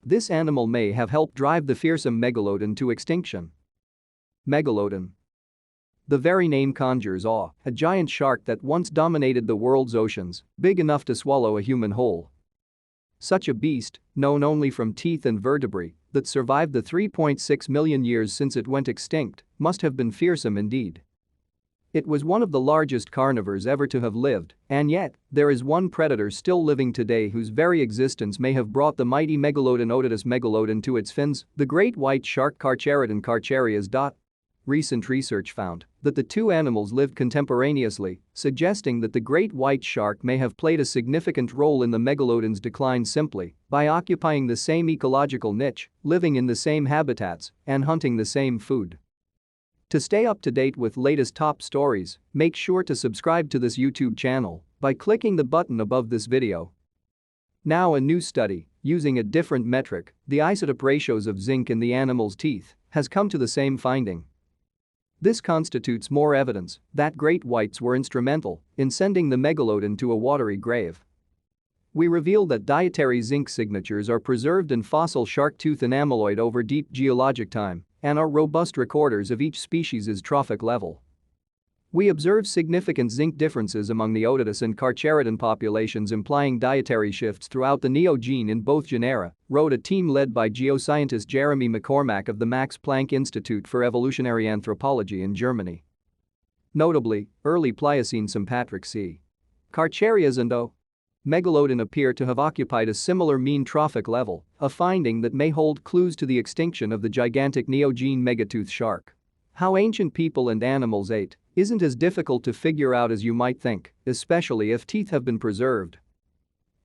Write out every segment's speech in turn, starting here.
This animal may have helped drive the fearsome megalodon to extinction. Megalodon. The very name conjures awe, a giant shark that once dominated the world's oceans, big enough to swallow a human whole. Such a beast, known only from teeth and vertebrae, that survived the 3.6 million years since it went extinct, must have been fearsome indeed. It was one of the largest carnivores ever to have lived, and yet, there is one predator still living today whose very existence may have brought the mighty megalodon Otodus megalodon to its fins, the great white shark Carcharodon Carcharias. Recent research found that the two animals lived contemporaneously, suggesting that the great white shark may have played a significant role in the megalodon's decline simply by occupying the same ecological niche, living in the same habitats, and hunting the same food. To stay up to date with latest top stories, make sure to subscribe to this YouTube channel by clicking the button above this video. Now a new study, using a different metric, the isotope ratios of zinc in the animal's teeth, has come to the same finding. This constitutes more evidence that great whites were instrumental in sending the megalodon to a watery grave. We reveal that dietary zinc signatures are preserved in fossil shark tooth enameloid over deep geologic time and are robust recorders of each species' trophic level. We observe significant zinc differences among the Otodus and Carcharodon populations, implying dietary shifts throughout the neogene in both genera, wrote a team led by geoscientist Jeremy McCormack of the Max Planck Institute for Evolutionary Anthropology in Germany. Notably, early Pliocene sympatric c. Carcharias and O. Megalodon appear to have occupied a similar mean trophic level, a finding that may hold clues to the extinction of the gigantic neogene megatooth shark. How ancient people and animals ate isn't as difficult to figure out as you might think, especially if teeth have been preserved.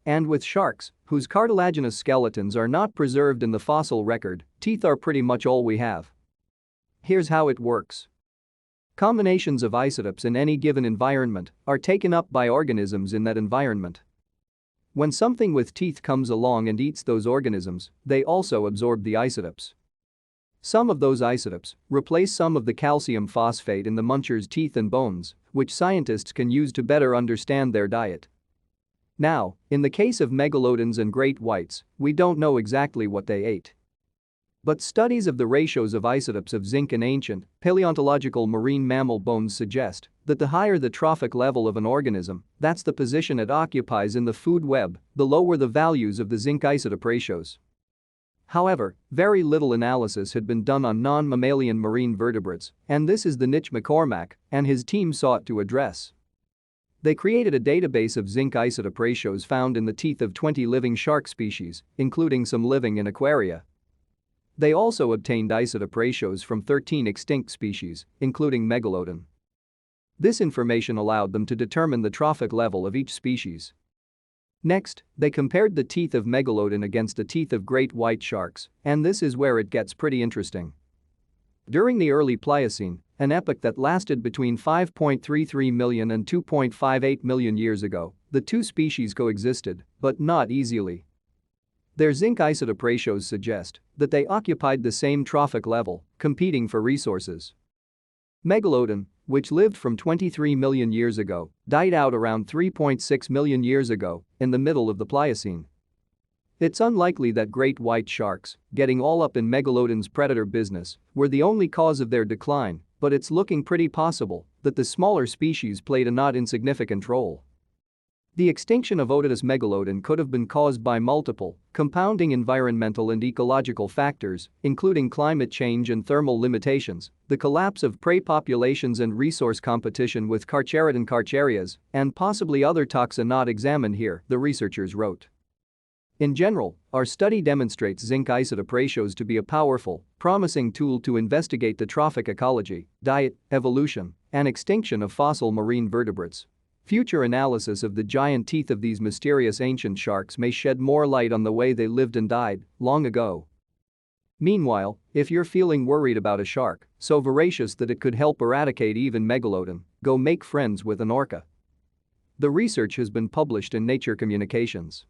And with sharks, whose cartilaginous skeletons are not preserved in the fossil record, teeth are pretty much all we have. Here's how it works. Combinations of isotopes in any given environment are taken up by organisms in that environment. When something with teeth comes along and eats those organisms, they also absorb the isotopes. Some of those isotopes replace some of the calcium phosphate in the muncher's teeth and bones, which scientists can use to better understand their diet. Now, in the case of megalodons and great whites, we don't know exactly what they ate. But studies of the ratios of isotopes of zinc in ancient, paleontological marine mammal bones suggest that the higher the trophic level of an organism, that's the position it occupies in the food web, the lower the values of the zinc isotope ratios. However, very little analysis had been done on non-mammalian marine vertebrates, and this is the niche McCormack and his team sought to address. They created a database of zinc isotope ratios found in the teeth of 20 living shark species, including some living in aquaria. They also obtained isotope ratios from 13 extinct species, including megalodon. This information allowed them to determine the trophic level of each species. Next, they compared the teeth of megalodon against the teeth of great white sharks, and this is where it gets pretty interesting. During the early Pliocene, an epoch that lasted between 5.33 million and 2.58 million years ago, the two species coexisted, but not easily. Their zinc isotope ratios suggest that they occupied the same trophic level, competing for resources. Megalodon, which lived from 23 million years ago, died out around 3.6 million years ago, in the middle of the Pliocene. It's unlikely that great white sharks, getting all up in megalodon's predator business, were the only cause of their decline, but it's looking pretty possible that the smaller species played a not insignificant role. The extinction of Otodus megalodon could have been caused by multiple, compounding environmental and ecological factors, including climate change and thermal limitations, the collapse of prey populations and resource competition with Carcharodon Carcharias, and possibly other taxa not examined here, the researchers wrote. In general, our study demonstrates zinc isotope ratios to be a powerful, promising tool to investigate the trophic ecology, diet, evolution, and extinction of fossil marine vertebrates. Future analysis of the giant teeth of these mysterious ancient sharks may shed more light on the way they lived and died long ago. Meanwhile, if you're feeling worried about a shark so voracious that it could help eradicate even megalodon, go make friends with an orca. The research has been published in Nature Communications.